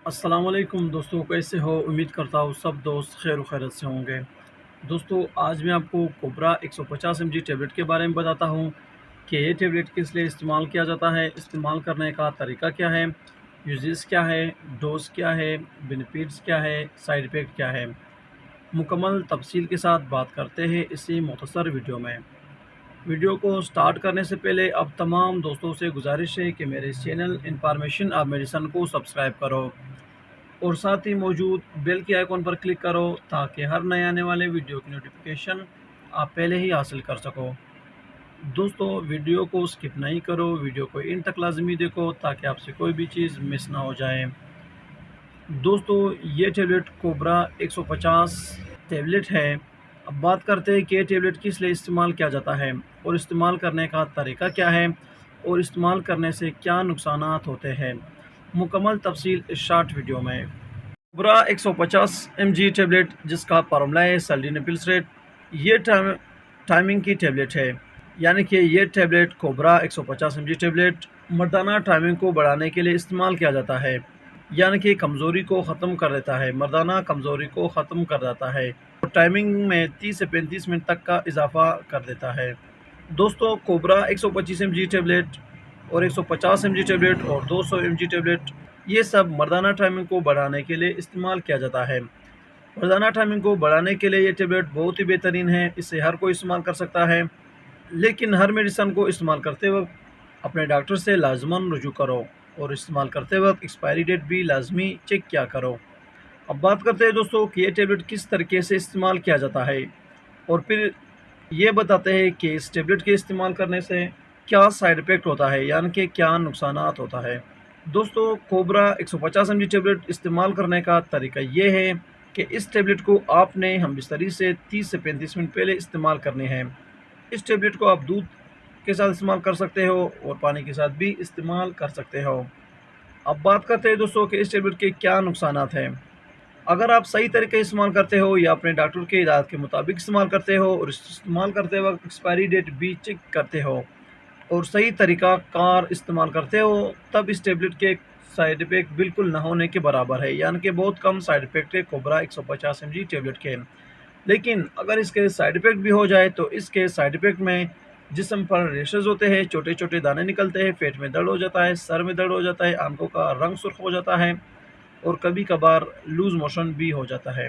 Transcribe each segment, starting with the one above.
अस्सलाम वालेकुम दोस्तों, कैसे हो? उम्मीद करता हूँ सब दोस्त खैर व खैरियत से होंगे। दोस्तों, आज मैं आपको कोबरा 150 एमजी टैबलेट के बारे में बताता हूँ कि ये टैबलेट किस लिए इस्तेमाल किया जाता है, इस्तेमाल करने का तरीका क्या है, यूजेस क्या है, डोज़ क्या है, बेनिफिट्स क्या है, साइड इफ़ेक्ट क्या है। मुकम्मल तफसील के साथ बात करते हैं इसी मुख्तसर वीडियो में। वीडियो को स्टार्ट करने से पहले अब तमाम दोस्तों से गुजारिश है कि मेरे इस चैनल इन्फॉर्मेशन ऑफ मेडिसन को सब्सक्राइब करो और साथ ही मौजूद बेल के आइकॉन पर क्लिक करो ताकि हर नए आने वाले वीडियो की नोटिफिकेशन आप पहले ही हासिल कर सको। दोस्तों, वीडियो को स्किप नहीं करो, वीडियो को इन तक लाजमी देखो ताकि आपसे कोई भी चीज़ मिस ना हो जाए। दोस्तों, ये टैबलेट कोबरा 150 टैबलेट है। अब बात करते हैं कि ये टैबलेट किस लिए इस्तेमाल किया जाता है और इस्तेमाल करने का तरीका क्या है और इस्तेमाल करने से क्या नुकसानात होते हैं। मुकम्मल तफसील इस शॉर्ट वीडियो में। कोबरा 150 एमजी टैबलेट, जिसका फार्मूला है सल्डेनापिल्स, ये टाइमिंग की टैबलेट है। यानी कि ये टैबलेट कोबरा 150 एमजी टैबलेट मर्दाना टाइमिंग को बढ़ाने के लिए इस्तेमाल किया जाता है। यानी कि कमज़ोरी को ख़त्म कर देता है, मर्दाना कमज़ोरी को ख़त्म कर देता है और टाइमिंग में 30 से 35 मिनट तक का इजाफ़ा कर देता है। दोस्तों, कोबरा 125 एमजी टैबलेट और 150 एमजी टैबलेट और 200 एमजी टैबलेट, ये सब मर्दाना टाइमिंग को बढ़ाने के लिए इस्तेमाल किया जाता है। मर्दाना टाइमिंग को बढ़ाने के लिए ये टैबलेट बहुत ही बेहतरीन है, इसे हर कोई इस्तेमाल कर सकता है। लेकिन हर मेडिसिन को इस्तेमाल करते वक्त अपने डॉक्टर से लाजमन रुजू करो और इस्तेमाल करते वक्त एक्सपायरी डेट भी लाजमी चेक किया करो। अब बात करते हैं दोस्तों कि ये टैबलेट किस तरीके से इस्तेमाल किया जाता है और फिर ये बताते हैं कि इस टैबलेट के इस्तेमाल करने से क्या साइड इफ़ेक्ट होता है, यानी कि क्या नुकसानात होता है। दोस्तों, कोबरा 150 एमजी टैबलेट इस्तेमाल करने का तरीका ये है कि इस टैबलेट को आपने हमबिस्तरी से 30 से 35 मिनट पहले इस्तेमाल करने हैं। इस टैबलेट को आप दूध के साथ इस्तेमाल कर सकते हो और पानी के साथ भी इस्तेमाल कर सकते हो। अब बात करते हैं दोस्तों कि इस टैबलेट के क्या नुकसानात हैं। अगर आप सही तरीके से इस्तेमाल करते हो या अपने डॉक्टर के हिदायत के मुताबिक इस्तेमाल करते हो और इस्तेमाल करते वक्त एक्सपायरी डेट भी चेक करते हो और सही तरीका कार इस्तेमाल करते हो, तब इस टैबलेट के साइड इफ़ेक्ट बिल्कुल ना होने के बराबर है। यानी कि बहुत कम साइड इफ़ेक्ट है कोबरा 150 एमजी टैबलेट के। लेकिन अगर इसके साइड इफ़ेक्ट भी हो जाए तो इसके साइड इफ़ेक्ट में जिस्म पर रेशेज़ होते हैं, छोटे-छोटे दाने निकलते हैं, पेट में दर्द हो जाता है, सर में दर्द हो जाता है, आँखों का रंग सुर्ख हो जाता है और कभी-कभार लूज़ मोशन भी हो जाता है।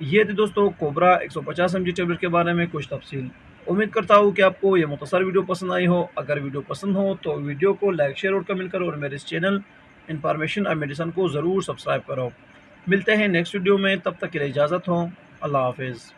ये थी दोस्तों कोबरा 150 एमजी टैबलेट के बारे में कुछ तफसील। उम्मीद करता हूँ कि आपको ये मुख्तसर वीडियो पसंद आई हो। अगर वीडियो पसंद हो तो वीडियो को लाइक, शेयर और कमेंट करो और मेरे इस चैनल इन्फॉर्मेशन ऑफ मेडिसिन को ज़रूर सब्सक्राइब करो। मिलते हैं नेक्स्ट वीडियो में, तब तक के लिए इजाज़त हो। अल्लाह हाफ़िज़।